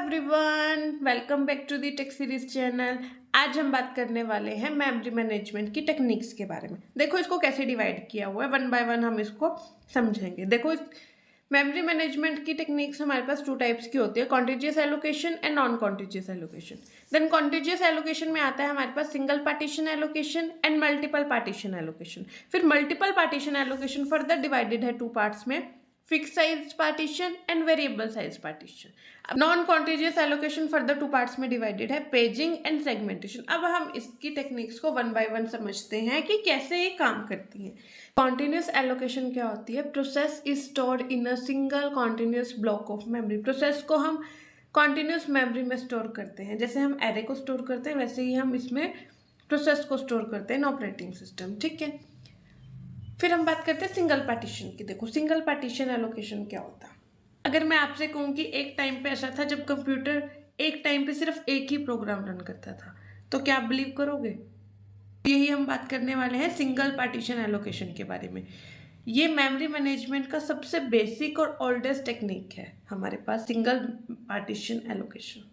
Everyone, welcome back to the tech series channel. आज हम बात करने वाले हैं मेमोरी मैनेजमेंट की टेक्निक्स के बारे में। देखो इसको कैसे डिवाइड किया हुआ है, वन बाय वन हम इसको समझेंगे। देखो मेमोरी मैनेजमेंट की टेक्निक्स हमारे पास टू टाइप्स की होती है, contiguous allocation and non contiguous allocation. Then contiguous allocation में आता है हमारे पास single partition allocation and multiple partition allocation. फिर multiple partition allocation further divided है टू पार्ट्स में, fix size partition and variable size partition. Non contiguous allocation further two parts में divided है, पेजिंग एंड सेगमेंटेशन। अब हम इसकी techniques को one by one समझते हैं कि कैसे ये काम करती हैं। कॉन्टिन्यूस एलोकेशन क्या होती है? Process is stored in a single continuous block of memory. Process को हम कॉन्टिन्यूस मेमोरी में स्टोर करते हैं, जैसे हम एरे को स्टोर करते हैं वैसे ही हम इसमें प्रोसेस को स्टोर करते हैं इन ऑपरेटिंग सिस्टम। ठीक है, फिर हम बात करते हैं सिंगल पार्टीशन की। देखो सिंगल पार्टीशन एलोकेशन क्या होता है। अगर मैं आपसे कहूँ कि एक टाइम पे ऐसा था जब कंप्यूटर एक टाइम पे सिर्फ एक ही प्रोग्राम रन करता था, तो क्या आप बिलीव करोगे? यही हम बात करने वाले हैं सिंगल पार्टीशन एलोकेशन के बारे में। ये मेमोरी मैनेजमेंट का सबसे बेसिक और ओल्डेस्ट टेक्निक है हमारे पास, सिंगल पार्टीशन एलोकेशन।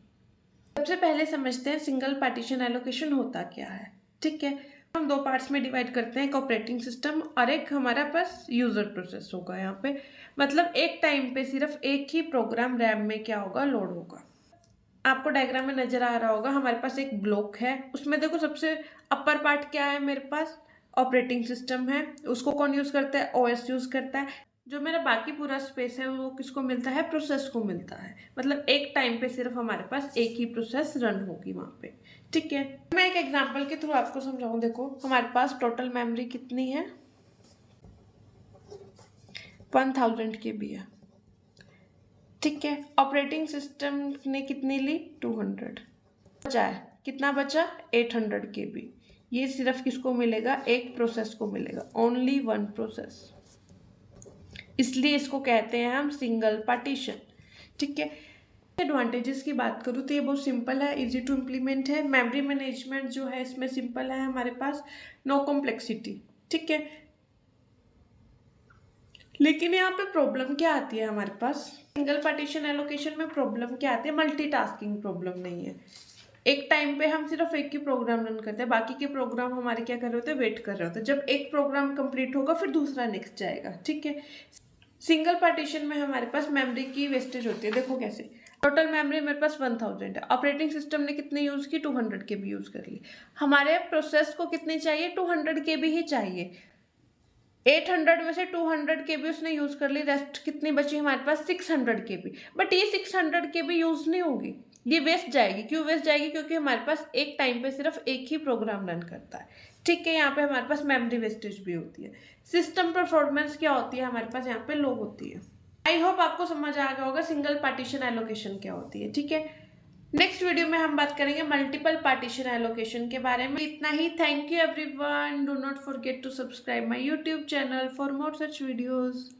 सबसे पहले समझते हैं सिंगल पार्टीशन एलोकेशन होता क्या है। ठीक है, हम दो पार्ट्स में डिवाइड करते हैं, एक ऑपरेटिंग सिस्टम और एक हमारा पास यूजर प्रोसेस होगा। यहाँ पे मतलब एक टाइम पे सिर्फ एक ही प्रोग्राम रैम में क्या होगा, लोड होगा। आपको डायग्राम में नजर आ रहा होगा, हमारे पास एक ब्लॉक है, उसमें देखो सबसे अपर पार्ट क्या है, मेरे पास ऑपरेटिंग सिस्टम है। उसको कौन यूज करता है? ओएस यूज करता है। जो मेरा बाकी पूरा स्पेस है वो किसको मिलता है? प्रोसेस को मिलता है। मतलब एक टाइम पे सिर्फ हमारे पास एक ही प्रोसेस रन होगी वहां पे। ठीक है, मैं एक एग्जांपल के थ्रू आपको समझाऊं। देखो हमारे पास टोटल मेमोरी कितनी है? 1000 KB है। ठीक है, ऑपरेटिंग सिस्टम ने कितनी ली? 200। बचा है कितना? बचा 800 KB। ये सिर्फ किसको मिलेगा? एक प्रोसेस को मिलेगा, ओनली वन प्रोसेस। इसलिए इसको कहते हैं हम सिंगल पार्टीशन। ठीक है, एडवांटेजेस की बात करूँ तो ये बहुत सिंपल है, इजी टू इम्प्लीमेंट है। मेमोरी मैनेजमेंट जो है इसमें सिंपल है हमारे पास, नो कॉम्प्लेक्सिटी। ठीक है, लेकिन यहाँ पे प्रॉब्लम क्या आती है हमारे पास? सिंगल पार्टीशन एलोकेशन में प्रॉब्लम क्या आती है? मल्टीटास्किंग प्रॉब्लम नहीं है। एक टाइम पे हम सिर्फ एक ही प्रोग्राम रन करते हैं, बाकी के प्रोग्राम हमारे क्या कर रहे होते हैं? वेट कर रहे होते हैं। जब एक प्रोग्राम कंप्लीट होगा फिर दूसरा नेक्स्ट जाएगा। ठीक है, सिंगल पार्टीशन में हमारे पास मेमोरी की वेस्टेज होती है। देखो कैसे, टोटल मेमोरी मेरे पास 1000 है, ऑपरेटिंग सिस्टम ने कितने यूज की? 200 KB यूज कर ली। हमारे प्रोसेस को कितनी चाहिए? 200 KB ही चाहिए। 800 में से 200 KB उसने यूज कर ली, रेस्ट कितनी बची हमारे पास? 600 KB। बट ये 600 KB यूज नहीं होगी, ये वेस्ट जाएगी। क्यों वेस्ट जाएगी? क्योंकि हमारे पास एक टाइम पे सिर्फ एक ही प्रोग्राम रन करता है। ठीक है, यहाँ पे हमारे पास मेमोरी वेस्टेज भी होती है। सिस्टम परफॉर्मेंस क्या होती है हमारे पास? यहाँ पे लो होती है। आई होप आपको समझ आ गया होगा सिंगल पार्टीशन एलोकेशन क्या होती है। ठीक है, नेक्स्ट वीडियो में हम बात करेंगे मल्टीपल पार्टीशन एलोकेशन के बारे में। इतना ही। Thank you everyone, do not forget to subscribe my YouTube channel for more such videos.